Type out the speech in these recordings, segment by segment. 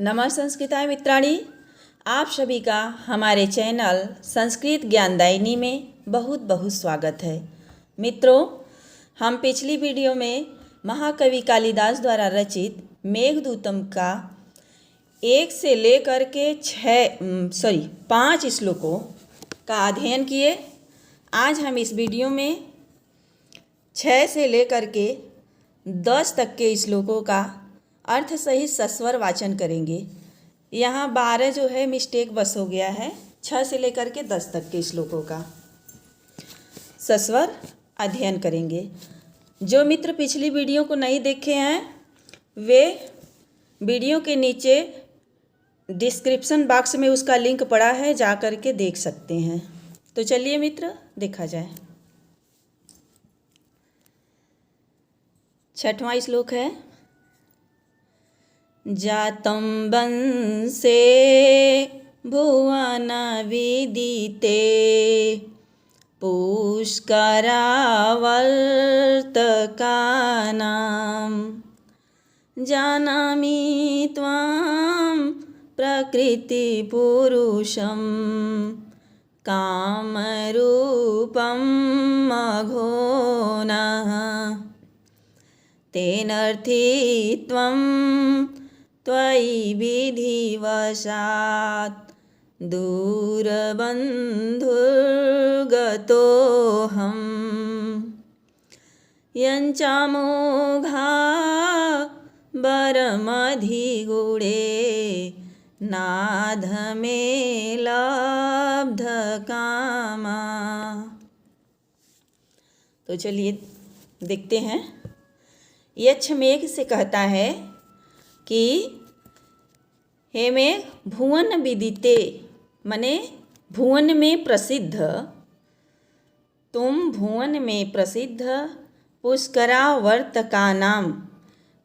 नमः संस्कृताय मित्राणि, आप सभी का हमारे चैनल संस्कृत ज्ञानदायिनी में बहुत बहुत स्वागत है। मित्रों, हम पिछली वीडियो में महाकवि कालिदास द्वारा रचित मेघदूतम का 1 से लेकर के 5 श्लोकों का अध्ययन किए। आज हम इस वीडियो में 6 से लेकर के 10 तक के श्लोकों का अर्थ सहित सस्वर वाचन करेंगे। यहाँ 12 जो है मिस्टेक बस हो गया है। 6 से लेकर के 10 तक के श्लोकों का सस्वर अध्ययन करेंगे। जो मित्र पिछली वीडियो को नहीं देखे हैं वे वीडियो के नीचे डिस्क्रिप्शन बॉक्स में उसका लिंक पड़ा है, जा कर के देख सकते हैं। तो चलिए मित्र देखा जाए। 6वां श्लोक है, जातं वंशे भुवन विदिते पुष्करावर्तकानां जानामि त्वां प्रकृतिपुरुषं कामरूपं मघोनः तेनर्थित्वं त्वयि विधिवशात् दूरबन्धुर्गतोऽहम् यञ्च मोघा वरमधिगुणे नाधमे लब्धकामा। तो चलिए देखते हैं। यक्षमेघ से कहता है कि हे मेघ, भुवन विदिते मने भुवन में प्रसिद्ध, तुम भुवन में प्रसिद्ध पुष्करावर्तकानाम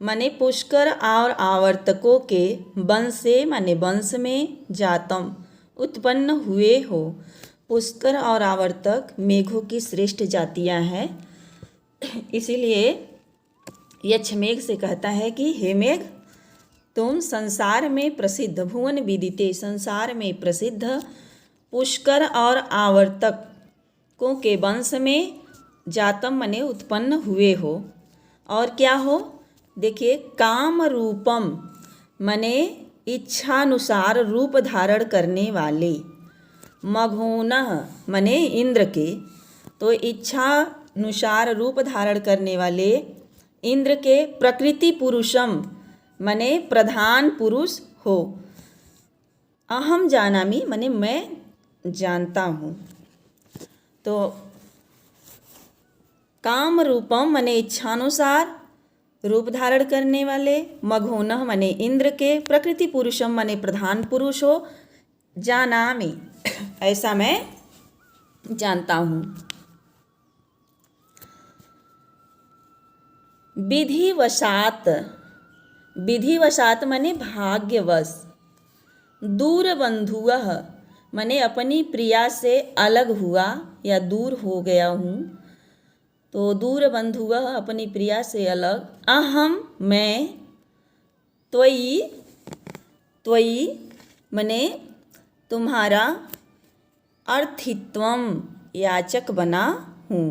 मने पुष्कर और आवर्तकों के वंश से मने वंश में जातम उत्पन्न हुए हो। पुष्कर और आवर्तक मेघों की श्रेष्ठ जातियां हैं। इसीलिए यक्षमेघ से कहता है कि हे मेघ, तुम संसार में प्रसिद्ध भुवन विदिते संसार में प्रसिद्ध पुष्कर और आवर्तकों के वंश में जातम मने उत्पन्न हुए हो। और क्या हो, देखिए, काम रूपम मने इच्छानुसार रूप धारण करने वाले, मघोनः मने इंद्र के, तो इच्छानुसार रूप धारण करने वाले इंद्र के प्रकृति पुरुषम मने प्रधान पुरुष हो। अहम जानामि मने मैं जानता हूँ। तो काम रूपम मने इच्छानुसार रूप धारण करने वाले, मघोनः मने इंद्र के, प्रकृति पुरुषम मने प्रधान पुरुष हो। जानामि ऐसा मैं जानता हूँ। विधिवशात, विधिवशात मने भाग्यवश। दूरबंधुअः मने अपनी प्रिया से अलग हुआ या दूर हो गया हूँ। तो दूरबंधुअः अपनी प्रिया से अलग। अहम मैं, त्वयि, त्वयि मने तुम्हारा, अर्थित्वम याचक बना हूँ।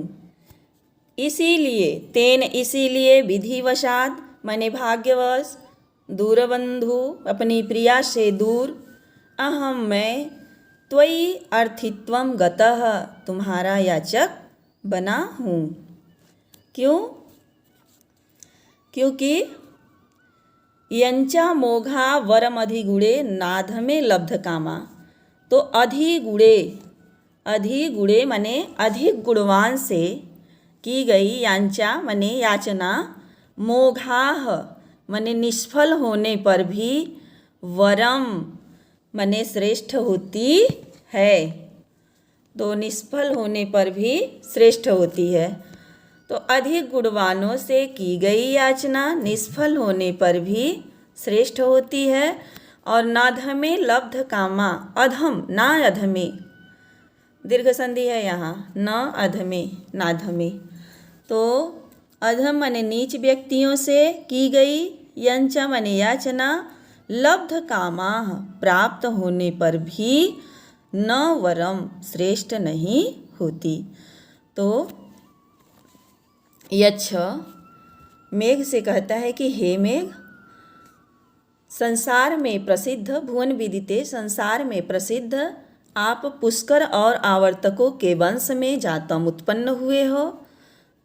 इसीलिए, तेन इसीलिए, विधिवशात मने भाग्यवश, दूरबंधु अपनी प्रिया से दूर, अहम मैं, त्वयि अर्थित्वम गतः तुम्हारा याचक बना हूँ। क्यों? क्योंकि यंचा मोघा वरम अधिगुणे नाधमे लब्ध कामा। तो अधिगुणे, अधिगुणे मने अधिक गुणवान से की गई, यांचा मने याचना, मोघाह मने निष्फल होने पर भी, वरम मने श्रेष्ठ होती है। तो निष्फल होने पर भी श्रेष्ठ होती है। तो अधिक गुणवानों से की गई याचना निष्फल होने पर भी श्रेष्ठ होती है। और नाधमे लब्ध कामा, अधम ना अधमे, दीर्घ संधि है यहाँ, न अधमे नाधमे। तो अधम मने नीच व्यक्तियों से की गई, यंचा मने याचना, लब्ध कामाः प्राप्त होने पर भी न वरम श्रेष्ठ नहीं होती। तो यक्ष मेघ से कहता है कि हे मेघ, संसार में प्रसिद्ध, भुवन विदिते, संसार में प्रसिद्ध आप पुष्कर और आवर्तकों के वंश में जातम उत्पन्न हुए हो।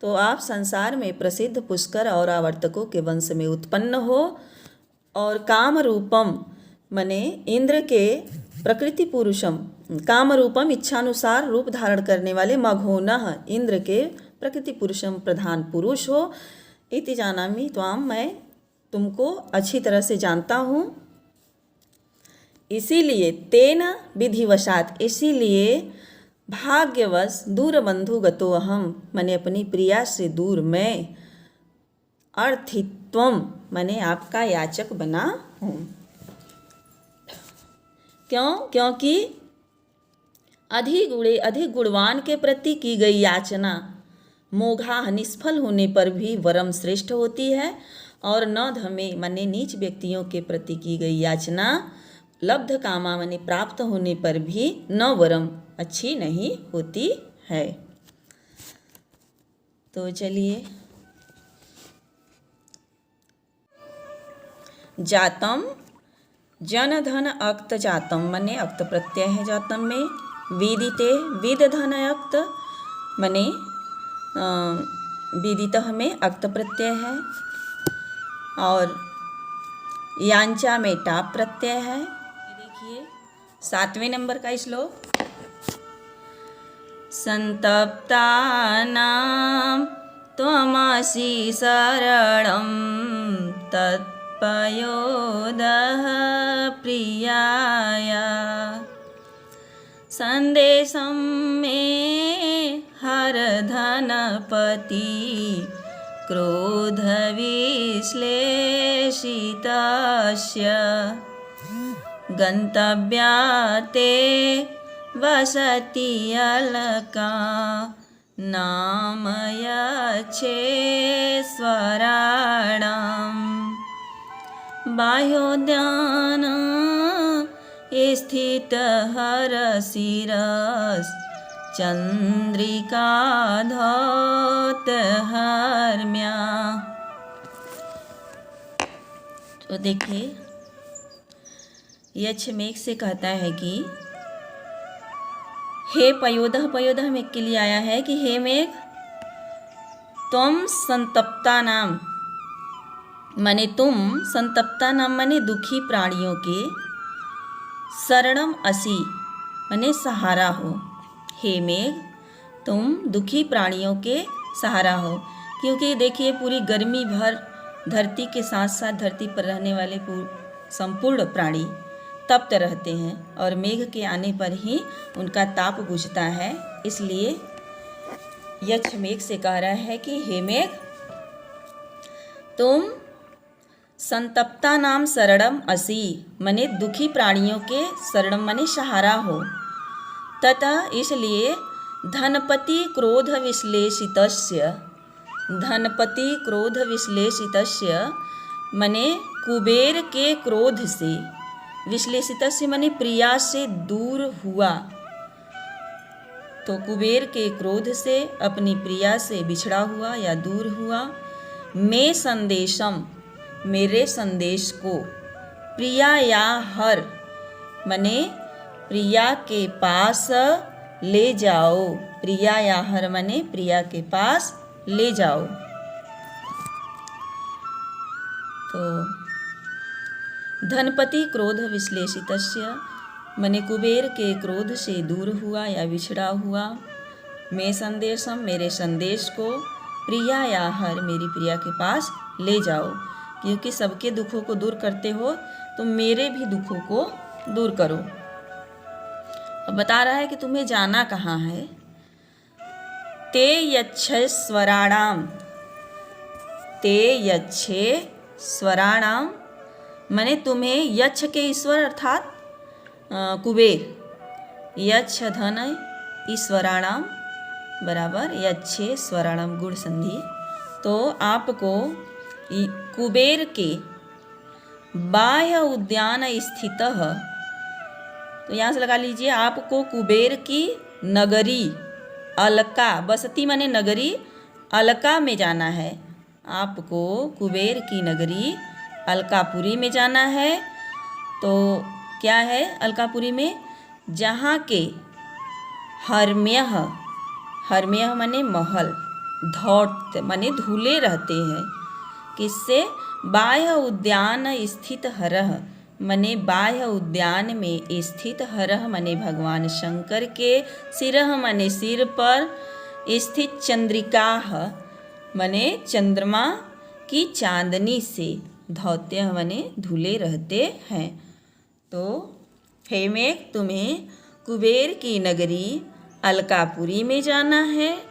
तो आप संसार में प्रसिद्ध पुष्कर और आवर्तकों के वंश में उत्पन्न हो, और काम रूपम मने इंद्र के प्रकृति पुरुषम, काम रूपम इच्छानुसार रूप धारण करने वाले मघोनः इंद्र के प्रकृति पुरुषम प्रधान पुरुष हो। इति जानामि त्वाम, मैं तुमको अच्छी तरह से जानता हूँ। इसीलिए तेन विधिवशात, इसीलिए भाग्यवश दूर बंधु गतो अहम, मैंने अपनी प्रिया से दूर मैं, अर्थित्वम मैंने आपका याचक बना हूँ। क्यों? क्योंकि अधिक गुणवान के प्रति की गई याचना मोघा निष्फल होने पर भी वरम श्रेष्ठ होती है, और न धमे मने नीच व्यक्तियों के प्रति की गई याचना लब्ध कामा मने प्राप्त होने पर भी न वरम अच्छी नहीं होती है। तो चलिए, जातम जन धन अक्त जातम मने अक्त प्रत्यय है जातम में। विदिते विद धन अक्त मने विदितः में अक्त प्रत्यय है, और यांचा में टाप प्रत्यय है। देखिए 7वें नंबर का श्लोक, संतप्तानां त्वमसि शरणं तत्पयोदः प्रियाय, संदेशं मे हर धनपति क्रोधविश्लेषितस्य, गन्तव्या ते वसति अलका नाम यच्छेश्वराणां, बाह्योद्यान स्थितहरशिरस् चंद्रिकाधौतहर्म्या। तो देखिए, यक्ष मेघ से कहता है कि हे पयोदह, पयोदह मेघ के लिए आया है कि हे मेघ, तुम संतप्ता नाम माने तुम, संतप्ता नाम माने दुखी प्राणियों के, शरणम असि माने सहारा हो। हे मेघ, तुम दुखी प्राणियों के सहारा हो। क्योंकि देखिए पूरी गर्मी भर धरती के साथ साथ धरती पर रहने वाले संपूर्ण प्राणी तप्त रहते हैं, और मेघ के आने पर ही उनका ताप बुझता है। इसलिए यक्ष मेघ से कह रहा है कि हे मेघ, तुम संतप्ता नाम शरणम असि मने दुखी प्राणियों के शरणम मने सहारा हो। तथा इसलिए धनपति क्रोध विश्लेषितस्य, धनपति क्रोध विश्लेषितस्य मने कुबेर के क्रोध से, विश्लेषितस्य मने प्रिया से दूर हुआ। तो कुबेर के क्रोध से अपनी प्रिया से बिछड़ा हुआ या दूर हुआ। मैं संदेशम मेरे संदेश को, प्रिया या हर मने प्रिया के पास ले जाओ, प्रिया या हर मने प्रिया के पास ले जाओ। तो धनपति क्रोध विश्लेषितस्य मने कुबेर के क्रोध से दूर हुआ या बिछड़ा हुआ। मैं संदेशम मेरे संदेश को, प्रिया या हर मेरी प्रिया के पास ले जाओ। क्योंकि सबके दुखों को दूर करते हो, तो मेरे भी दुखों को दूर करो। अब बता रहा है कि तुम्हें जाना कहाँ है। ते यच्छेश्वराणाम, ते यच्छेश्वराणाम मने तुम्हें यक्ष के ईश्वर अर्थात कुबेर, यक्ष धन ईश्वराणाम बराबर यच्छेश्वराणाम गुण संधि। तो आपको कुबेर के बाह्य उद्यान स्थितः, तो यहाँ से लगा लीजिए, आपको कुबेर की नगरी अलका, बसती माने नगरी, अलका में जाना है। आपको कुबेर की नगरी अलकापुरी में जाना है। तो क्या है अलकापुरी में? जहाँ के हर्म्यः, हर्म्यः माने महल, धौत माने धूले रहते हैं। किससे? बाह्य उद्यान स्थित हरः, माने बाह्य उद्यान में स्थित हरः माने भगवान शंकर के, सिरः माने सिर पर, स्थित चंद्रिकाः माने चंद्रमा की चांदनी से, धौत्य माने धुले रहते हैं। तो हे मेघ, तुम्हें कुबेर की नगरी अलकापुरी में जाना है,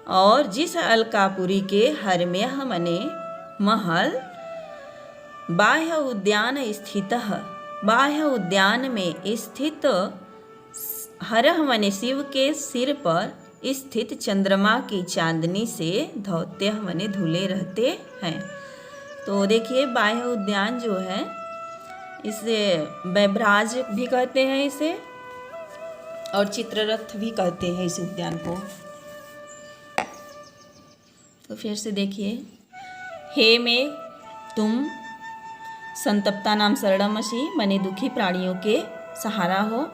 और जिस अलकापुरी के हर्म्यः माने महल, बाह्य उद्यान स्थितः, बाह्य उद्यान में स्थित, हरः माने शिव के सिर पर स्थित चंद्रमा की चांदनी से, धौत्य माने धुले रहते हैं। तो देखिए बाह्य उद्यान जो है, इसे बैभराज भी कहते हैं इसे, और चित्ररथ भी कहते हैं इस उद्यान को। तो फिर से देखिए, हे मेघ, तुम संतप्ता नाम शरणमसि, माने दुखी प्राणियों के सहारा हो,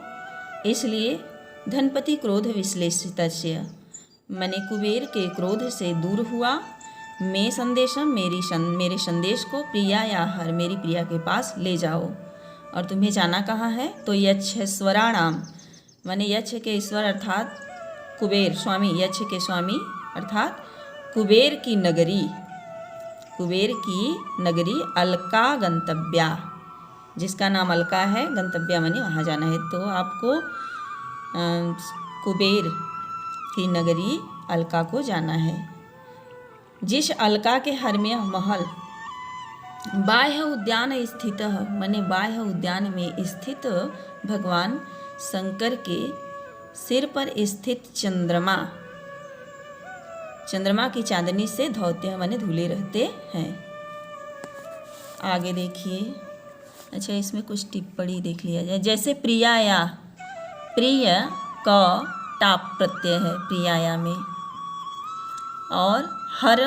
इसलिए धनपति क्रोध विश्लेषितस्य, माने कुबेर के क्रोध से दूर हुआ। मैं संदेशम, मेरे संदेश को प्रिया या हर, मेरी प्रिया के पास ले जाओ। और तुम्हें जाना कहाँ है? तो यक्षस्वराणाम, माने यक्ष के ईश्वर अर्थात कुबेर स्वामी, यक्ष के स्वामी अर्थात कुबेर की नगरी, कुबेर की नगरी अलका गंतव्या, जिसका नाम अलका है, गंतव्या माने वहाँ जाना है। तो आपको कुबेर की नगरी अलका को जाना है। जिस अलका के हर्म्यः महल बाह्य उद्यान स्थित, माने बाह्य उद्यान में स्थित भगवान शंकर के सिर पर स्थित चंद्रमा, चंद्रमा की चांदनी से धौत्य माने धुले रहते हैं। आगे देखिए, अच्छा इसमें कुछ टिप्पणी देख लिया जाए। जैसे प्रियाया, प्रिय का टाप प्रत्यय है प्रियाया में, और हर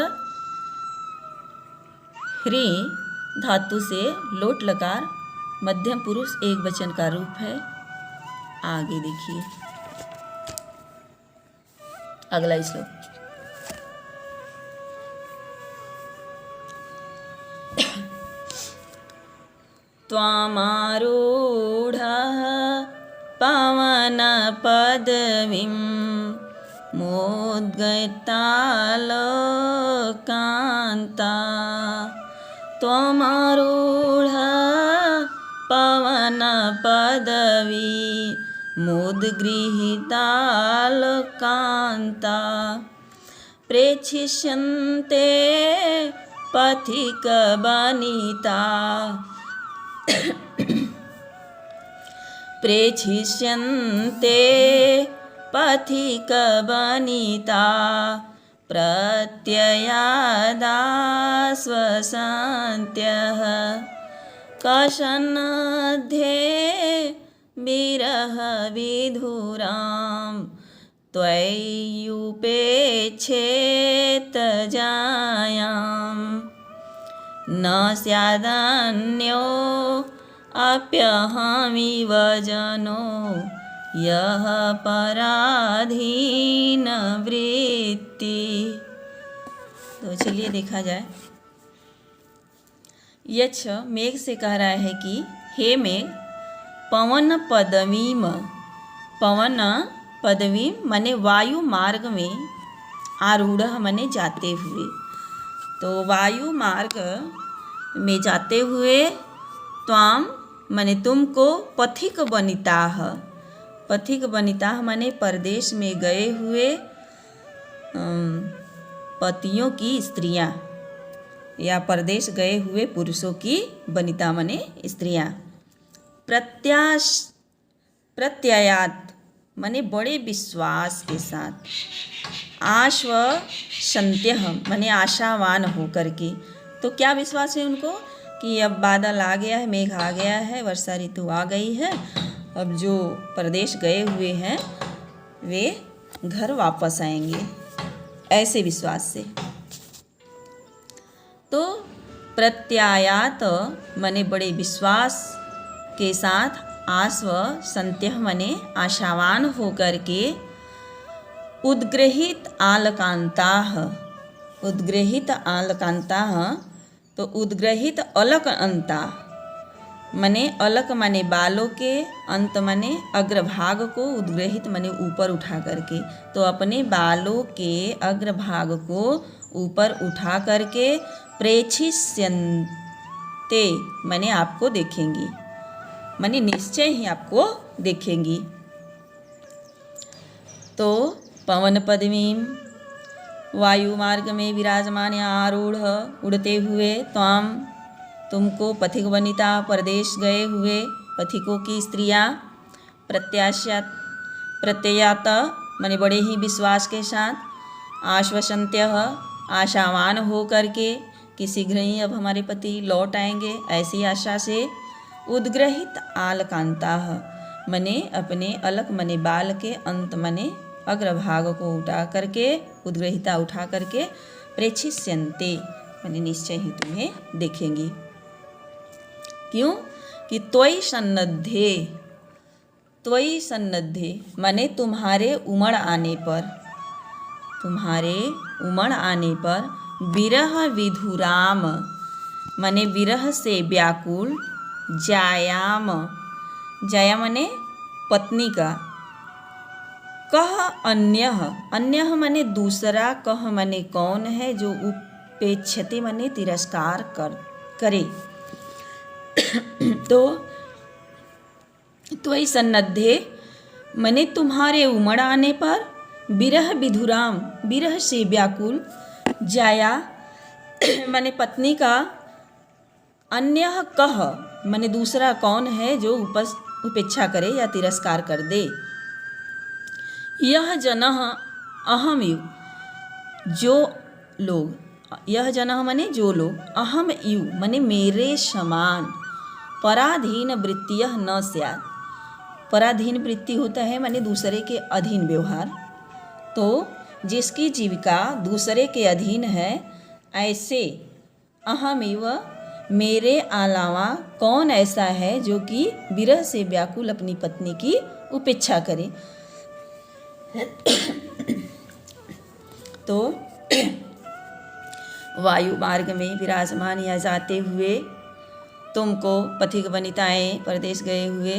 ह्री धातु से लोट लकार मध्यम पुरुष एक वचन का रूप है। आगे देखिए अगला श्लोक। त्वामारूढ़ः पवन पदवीं मोद्गतालोकान्ता, त्वामारूढ़ः पवन पदवी मोदगृहीतालोकान्ता, प्रेक्षिष्यन्ते पथिकवनिता, प्रेक्षिष्यन्ते पथिकवनिता, प्रत्ययादाश्वसन्त्यः, कषन्ध्ये विरह विधुरां, त्वय्युपेक्षेत जायाम्, न स्यादन्यो अप्यहमिव जनो, यः पराधीन वृत्ति। तो चलिए देखा जाए। यक्ष मेघ से कह रहा है कि हे मेघ, पवन पदवीम, पवन पदवीम माने वायु मार्ग में, आरूढ़ माने जाते हुए। तो वायु मार्ग में जाते हुए, त्वाम माने तुमको, पथिक वनिताः, पथिक वनिताः माने परदेश में गए हुए पतियों की स्त्रियां, या परदेश गए हुए पुरुषों की वनिता माने स्त्रियां। प्रत्ययात माने बड़े विश्वास के साथ, आश्वसन्त्यः माने आशावान होकर के। तो क्या विश्वास है उनको कि अब बादल आ गया है, मेघ आ गया है, वर्षा ऋतु आ गई है, अब जो परदेश गए हुए हैं वे घर वापस आएंगे, ऐसे विश्वास से। तो प्रत्यायात मने बड़े विश्वास के साथ, आस्व संत्यह मने आशावान होकर के, उद्ग्रहित आलकांताः, उद्ग्रहित आलकांताः, तो उद्ग्रहित अलक अंता मने अलक मने बालों के, अंत मने अग्रभाग को, उद्ग्रहित मने ऊपर उठा करके, तो अपने बालों के अग्रभाग को ऊपर उठा करके प्रेक्षिष्यन्ते मने आपको देखेंगी, मने निश्चय ही आपको देखेंगी। तो पवन पद्मीं, वायु मार्ग में विराजमान या आरूढ़ उड़ते हुए, त्वाम तुमको, पथिक वनिता परदेश गए हुए पथिकों की स्त्रियां, प्रत्ययात मने बड़े ही विश्वास के साथ, आश्वसन्त्यः आशावान हो करके कि शीघ्र ही अब हमारे पति लौट आएंगे, ऐसी आशा से, उद्ग्रहित आलकांताः मने अपने अलक मने बाल के, अंत मने अग्रभाग को उठा करके, उद्ग्रहिता उठा करके, प्रेक्षिष्यन्ते मने निश्चय ही तुम्हें देखेंगी। क्यों? कि त्वयि सन्नद्धे, त्वयि सन्नद्धे मने तुम्हारे उमड़ आने पर, तुम्हारे उमड़ आने पर, विरह विधुराम मने विरह से व्याकुल, जायाम, जाया मने पत्नी का, कह अन्यः, अन्यः मने दूसरा, कह मने कौन है, जो उपेक्षते मने तिरस्कार करे। तो त्वयि सन्नद्धे मने तुम्हारे उमड़ आने पर, विरह विधुराम विरह से व्याकुल, जाया मने पत्नी का, अन्यः कह मने दूसरा कौन है जो उपेक्षा करे या तिरस्कार कर दे। यह जनः अहम यु, जो लोग, यह जनः मने जो लोग, अहम यु मने मेरे समान, पराधीन वृत्तियः न स्यात्, पराधीन वृत्ति होता है माने दूसरे के अधीन व्यवहार, तो जिसकी जीविका दूसरे के अधीन है, ऐसे अहमेव मेरे अलावा कौन ऐसा है जो कि विरह से व्याकुल अपनी पत्नी की उपेक्षा करे। तो वायु मार्ग में विराजमान या जाते हुए तुमको, पथिक वनिताएं परदेश गए हुए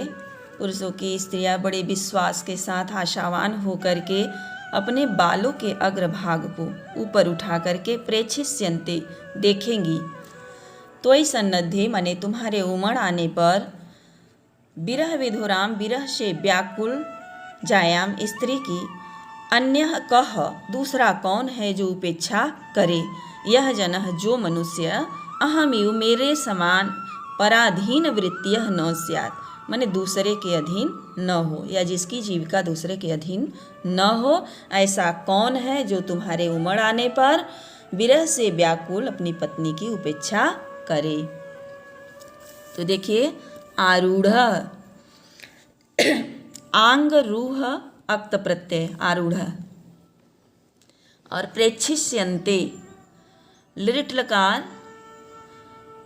पुरुषों की स्त्रियां बड़े विश्वास के साथ आशावान होकर के अपने बालों के अग्रभाग को ऊपर उठा करके प्रेक्षिष्यन्ते देखेंगी। त्वयि सन्नद्धे मने तुम्हारे उमड़ आने पर, विरह विधुराम विरह से व्याकुल, जायाम स्त्री की, अन्य कह दूसरा कौन है जो उपेक्षा करे। यह जनः जो मनुष्य, अहमिव मेरे समान, पराधीन वृत्तियः न स्यात् माने दूसरे के अधीन न हो, या जिसकी जीविका दूसरे के अधीन न हो, ऐसा कौन है जो तुम्हारे उमड़ आने पर विरह से व्याकुल अपनी पत्नी की उपेक्षा करे। तो देखिए, आरूढ़ आंग रूह अक्त प्रत्यय आरूढ़, और प्रेक्षिष्यन्ते लिट लकार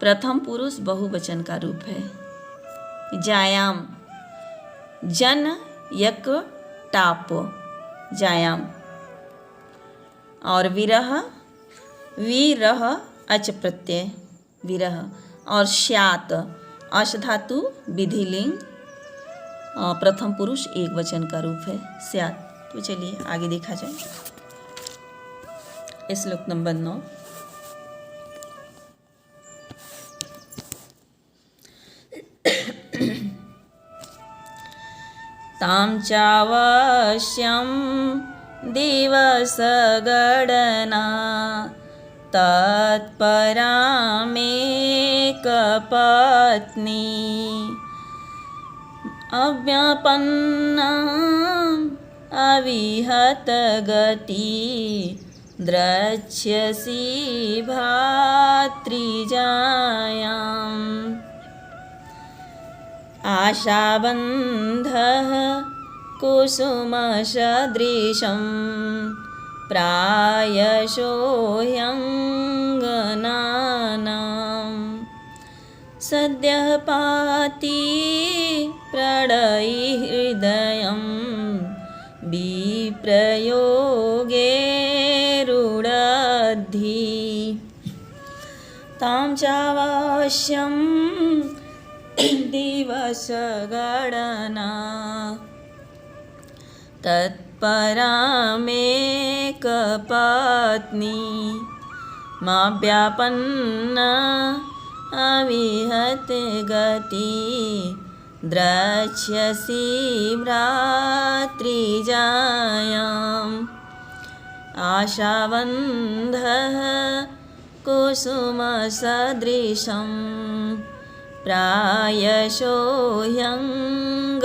प्रथम पुरुष बहुवचन का रूप है। जायाम जन यक टाप जायाम, और विरह विरह अच प्रत्यय विरह, और स्यात् अश धातु विधिलिंग प्रथम पुरुष एक वचन का रूप है स्यात्। तो चलिए आगे देखा जाए। श्लोक नंबर 9। ताम चावश्यं दिवसगणना तत्परामेकपत्नी अव्यापन्ना अविहत गति द्रक्ष्यसि भ्रातृजायाम् आशाबन्धः कुसुमसदृशं प्रायशो ह्यङ्गनानां सद्यः पाति प्रणयहृदयं विप्रयोगे रुणद्धि तां चावश्यं दिवसगणना तत्परामेकपत्नी माव्यापन्ना अविहत गति द्रक्ष्यसि भ्रातृजायाम् आशाबन्धः कुसुमसदृशं प्रायशो ह्यङ्गनानां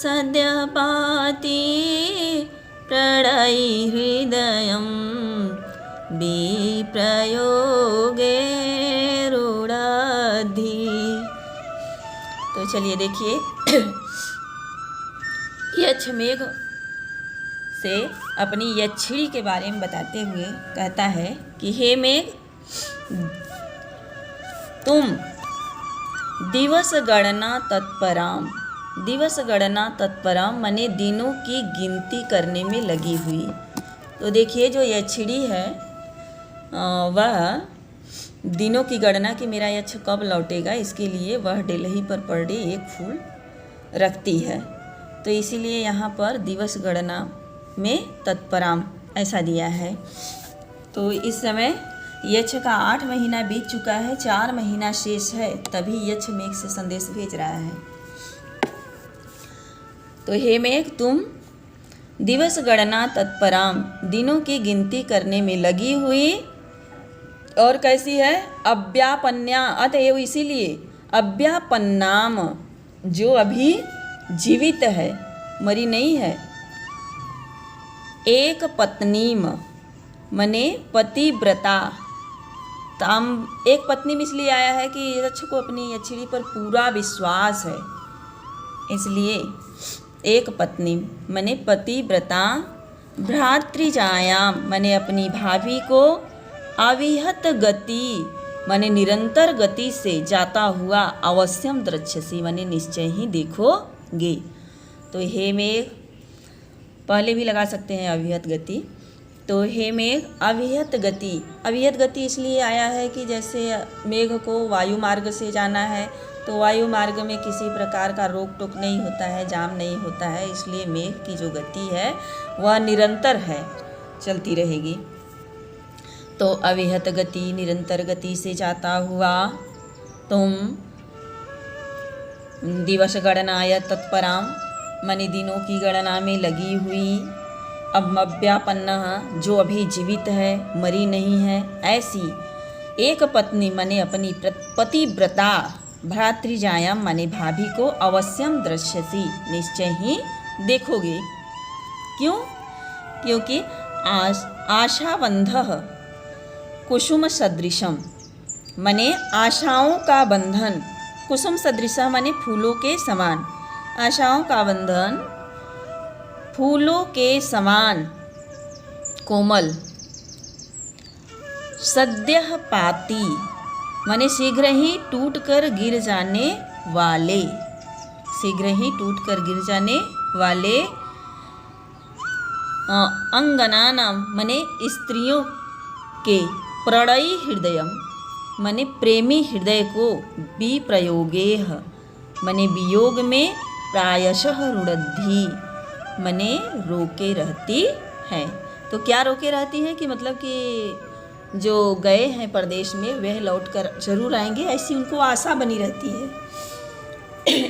सद्यः पाति प्रणयहृदयं विप्रयोगे रुणद्धि। तो चलिए देखिए, यक्षमेघ से अपनी यक्षिणी के बारे में बताते हुए कहता है कि हे मेघ, तुम दिवस गणना तत्पराम, दिवस गणना तत्पराम माने दिनों की गिनती करने में लगी हुई। तो देखिए जो यक्षिणी है वह दिनों की गणना कि मेरा यक्ष कब लौटेगा, इसके लिए वह डेलही पर पर डे एक फूल रखती है। तो इसीलिए यहाँ पर दिवस गणना में तत्पराम ऐसा दिया है। तो इस समय यक्ष का 8 महीना बीत चुका है, 4 महीना शेष है, तभी यक्ष मेघ से संदेश भेज रहा है। तो हे मेघ, तुम दिवस गणना तत्पराम, दिनों की गिनती करने में लगी हुई और कैसी है, अव्यापन्या, अतएव इसीलिए अव्यापन्नाम, जो अभी जीवित है, मरी नहीं है, एक पत्नीम मने पतिव्रता। ताम एक पत्नी में इसलिए आया है कि यक्ष को अपनी यक्षिणी पर पूरा विश्वास है, इसलिए एक पत्नी मने पतिव्रता, भ्रातृजायाम मने अपनी भाभी को, अविहत गति मने निरंतर गति से जाता हुआ, अवश्यम द्रक्ष्यसि मने निश्चय ही देखोगे। तो हे मेघ, पहले भी लगा सकते हैं अविहत गति। तो हे मेघ, अविहत गति, अविहत गति इसलिए आया है कि जैसे मेघ को वायु मार्ग से जाना है, तो वायु मार्ग में किसी प्रकार का रोक टोक नहीं होता है, जाम नहीं होता है, इसलिए मेघ की जो गति है वह निरंतर है, चलती रहेगी। तो अविहत गति, निरंतर गति से जाता हुआ तुम दिवस गणनाय तत्पराम मने दिनों की गणना में लगी हुई, अब अव्यापन्न जो अभी जीवित है, मरी नहीं है, ऐसी एक पत्नी मने अपनी पतिव्रता, भ्रातृजायाम माने भाभी को, अवश्यम दृश्यसी निश्चय ही देखोगे। क्यों? क्योंकि आशाबंधः कुसुम सदृशम मने आशाओं का बंधन, कुसुम सदृशम मने फूलों के समान, आशाओं का बंधन फूलों के समान कोमल, सद्यः पाती माने शीघ्र ही टूटकर गिर जाने वाले, शीघ्र ही टूटकर गिर जाने वाले, अंगनानाम माने स्त्रियों के, प्रणयी हृदयम माने प्रेमी हृदय को, विप्रयोगेह माने वियोग में, प्रायशः रुणद्धि माने रोके रहती है। तो क्या रोके रहती है कि मतलब कि जो गए हैं परदेश में वह लौटकर जरूर आएंगे, ऐसी उनको आशा बनी रहती है।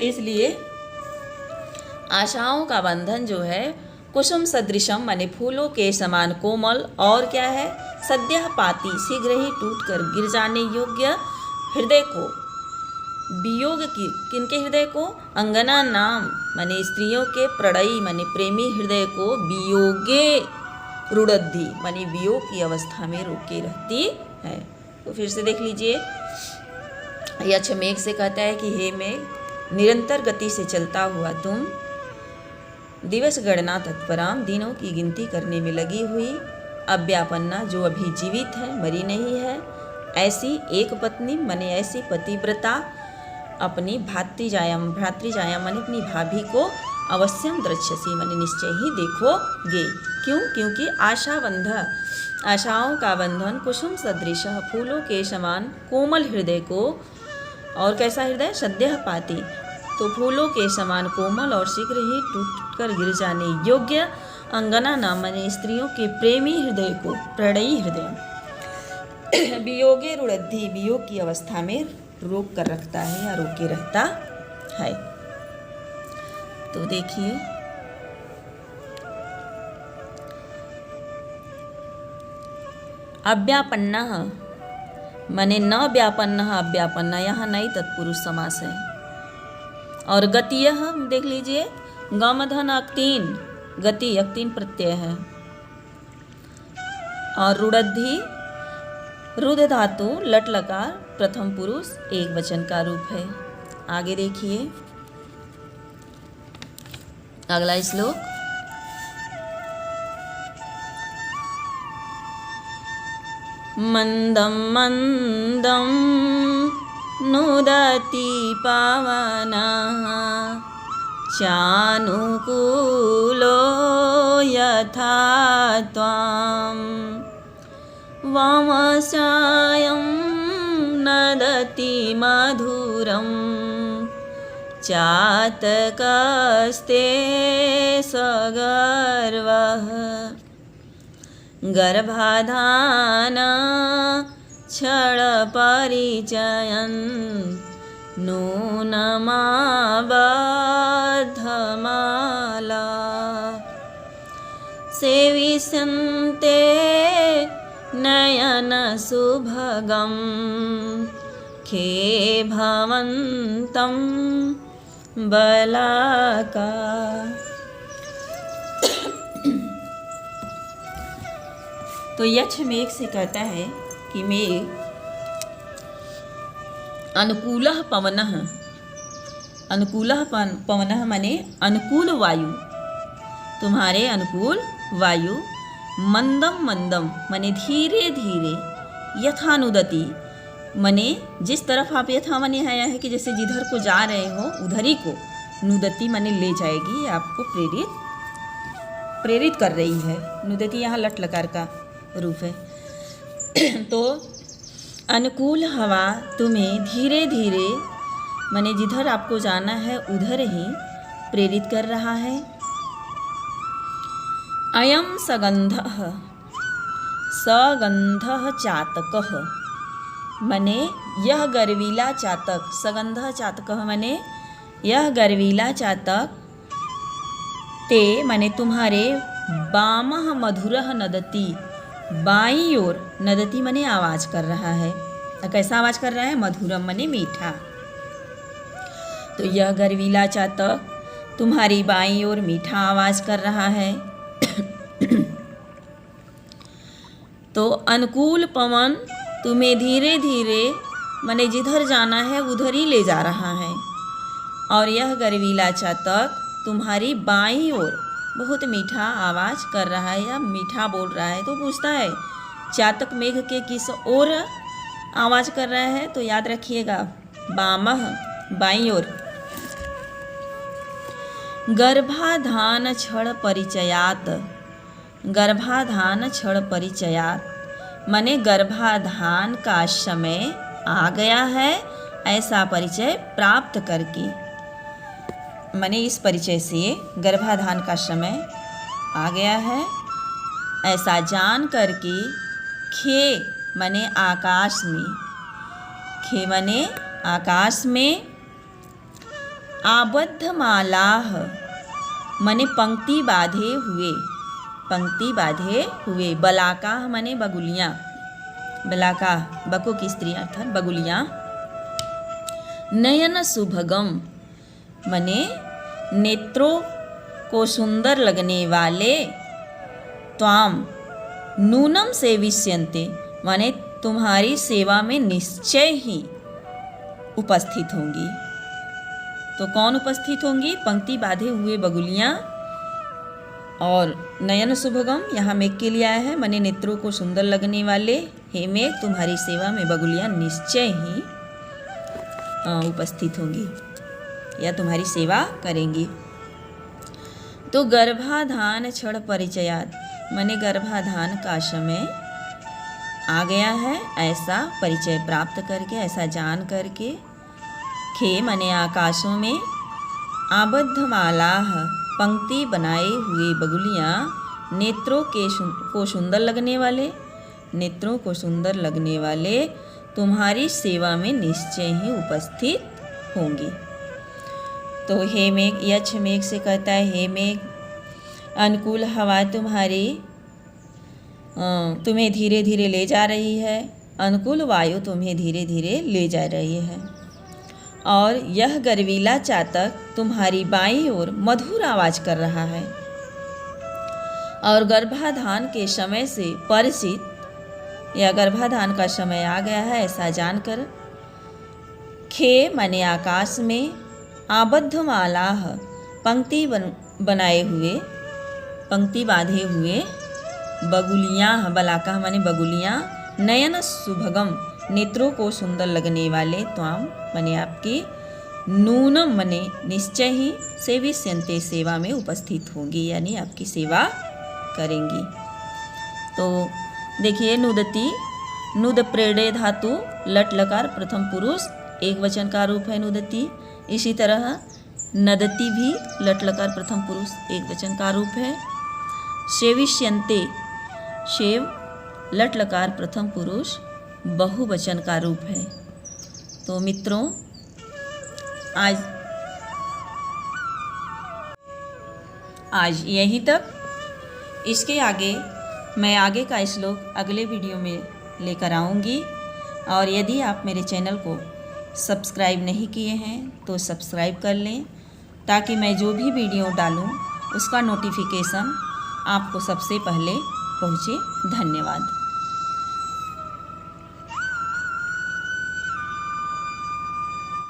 इसलिए आशाओं का बंधन जो है कुसुम सदृशम माने फूलों के समान कोमल, और क्या है, सद्यः पाती शीघ्र ही टूटकर गिर जाने योग्य हृदय को, वियोग की किनके हृदय को, अंगना नाम माने स्त्रियों के प्रणयी माने प्रेमी हृदय को वियोगे रुड़द्धि माने वियोग की अवस्था में रोके रहती है। तो फिर से देख लीजिए, यक्ष मेघ से कहता है कि हे मेघ, निरंतर गति से चलता हुआ तुम दिवस गणना तत्पराम, दिनों की गिनती करने में लगी हुई, अव्यापन्ना जो अभी जीवित है, मरी नहीं है, ऐसी एक पत्नी माने ऐसी पतिव्रता अपनी भ्रातृजायाम माने अपनी भाभी को अवश्यम द्रक्ष्यसि माने निश्चय ही देखोगे। क्यों? क्योंकि आशाओं का बंधन कुसुम सदृश फूलों के समान कोमल हृदय को, और कैसा हृदय, सद्यः पाति, तो फूलों के समान कोमल और शीघ्र ही टूटकर गिर जाने योग्य अंगना नाम माने स्त्रियों के प्रेमी हृदय को, प्रणयी हृदय वियोगे रुड़द्धि वियोग की अवस्था में रोक कर रखता है या रोके रहता है। तो देखिए, अव्यापन्ना माने न व्यापन्न अव्यापन्ना, यहाँ नई तत्पुरुष समास है। और गतिय देख लीजिए, गम धन अक्तीन, गति अक्तीन प्रत्यय है। और रुड़द्धि रुद्ध धातु लट लकार प्रथम पुरुष एक वचन का रूप है। आगे देखिए अगला श्लोक, मंदम मंदम नुदति पावना चानुकूलो यथा त्वां वामसायं नदति मधुरं चातकस्ते सगर्वः गर्भाधान क्षणपरिचयन् नूनमाबद्धमाला सेविष्यन्ते नयनसुभगं खे भवन्तं बलाका। तो यक्ष मेघ से कहता है कि मेघ अनुकूलः पवनः, अनुकूलः पवनः माने अनुकूल वायु, तुम्हारे अनुकूल वायु, मंदम मंदम माने धीरे धीरे, यथानुदति माने जिस तरफ आप यथा माने आया है कि जैसे जिधर को जा रहे हो उधर ही को, नुदति माने ले जाएगी, आपको प्रेरित कर रही है। नुदति यहाँ लट लकार का रूप है। तो अनुकूल हवा तुम्हें धीरे धीरे माने जिधर आपको जाना है उधर ही प्रेरित कर रहा है। अयम सगंधः चातकः माने यह गर्वीला चातक, सगंधः चातकः माने यह गर्वीला चातक, ते माने तुम्हारे, वामः मधुरः नदति बाईं ओर, नदति माने आवाज कर रहा है। कैसा आवाज कर रहा है? मधुरम माने मीठा। तो यह गर्वीला चातक तुम्हारी बाईं ओर मीठा आवाज कर रहा है। तो अनुकूल पवन तुम्हें धीरे धीरे माने जिधर जाना है उधर ही ले जा रहा है। और यह गर्वीला चातक तुम्हारी बाईं ओर बहुत मीठा आवाज कर रहा है या मीठा बोल रहा है। तो पूछता है चातक मेघ के किस ओर आवाज कर रहा है? तो याद रखिएगा, वामः बाईं ओर। गर्भाधान क्षण परिचयात, गर्भाधान क्षण परिचयात माने गर्भाधान का समय आ गया है, ऐसा परिचय प्राप्त करके, माने इस परिचय से गर्भाधान का समय आ गया है ऐसा जान करके, खे माने आकाश में, खे माने आकाश में, आबद्ध मालाह माने पंक्ति बांधे हुए, पंक्ति बांधे हुए, बलाका माने बगुलियाँ, बलाका बको की स्त्री अर्थात बगुलियाँ, नयन सुभगम मने नेत्रों को सुंदर लगने वाले, त्वाम नूनम सेविष्यन्ते माने तुम्हारी सेवा में निश्चय ही उपस्थित होंगी। तो कौन उपस्थित होंगी? पंक्ति बांधे हुए बगुलियाँ। और नयन शुभगम यहाँ मेघ के लिए आया है, माने नेत्रों को सुंदर लगने वाले हे मेघ तुम्हारी सेवा में बगुलियाँ निश्चय ही उपस्थित होंगी या तुम्हारी सेवा करेंगी। तो गर्भाधान क्षण परिचयात माने गर्भाधान का समय आ गया है, ऐसा परिचय प्राप्त करके, ऐसा जान करके। खे माने आकाशों में, आबद्ध मालाह पंक्ति बनाए हुए बगुलियाँ, नेत्रों को सुंदर लगने वाले, नेत्रों को सुंदर लगने वाले तुम्हारी सेवा में निश्चय ही उपस्थित होंगी। तो हे मेघ, यक्ष मेघ से कहता है हे मेघ, अनुकूल हवा तुम्हें धीरे धीरे ले जा रही है, अनुकूल वायु तुम्हें धीरे धीरे ले जा रही है, और यह गर्वीला चातक तुम्हारी बाईं ओर मधुर आवाज कर रहा है। और गर्भाधान के समय से परिचित या गर्भाधान का समय आ गया है ऐसा जानकर, खे माने आकाश में, आबद्ध मालाह पंक्ति बनाए हुए, पंक्ति बांधे हुए बगुलियाँ, बलाका माने बगुलियाँ, नयन सुभगम नेत्रों को सुंदर लगने वाले, त्वाम माने आपकी, नूनम माने निश्चय ही, सेविष्यन्ते सेवा में उपस्थित होंगी यानी आपकी सेवा करेंगी। तो देखिए नुदति, नुद प्रेडे धातु लट लकार प्रथम पुरुष एक वचन का रूप है नुदति। इसी तरह नदति भी लट लकार प्रथम पुरुष एक वचन का रूप है। सेविष्यन्ते शेव लट लकार प्रथम पुरुष बहुवचन का रूप है। तो मित्रों आज यहीं तक। इसके आगे मैं आगे का श्लोक अगले वीडियो में लेकर आऊँगी। और यदि आप मेरे चैनल को सब्सक्राइब नहीं किए हैं तो सब्सक्राइब कर लें, ताकि मैं जो भी वीडियो डालूं उसका नोटिफिकेशन आपको सबसे पहले पहुँचे। धन्यवाद।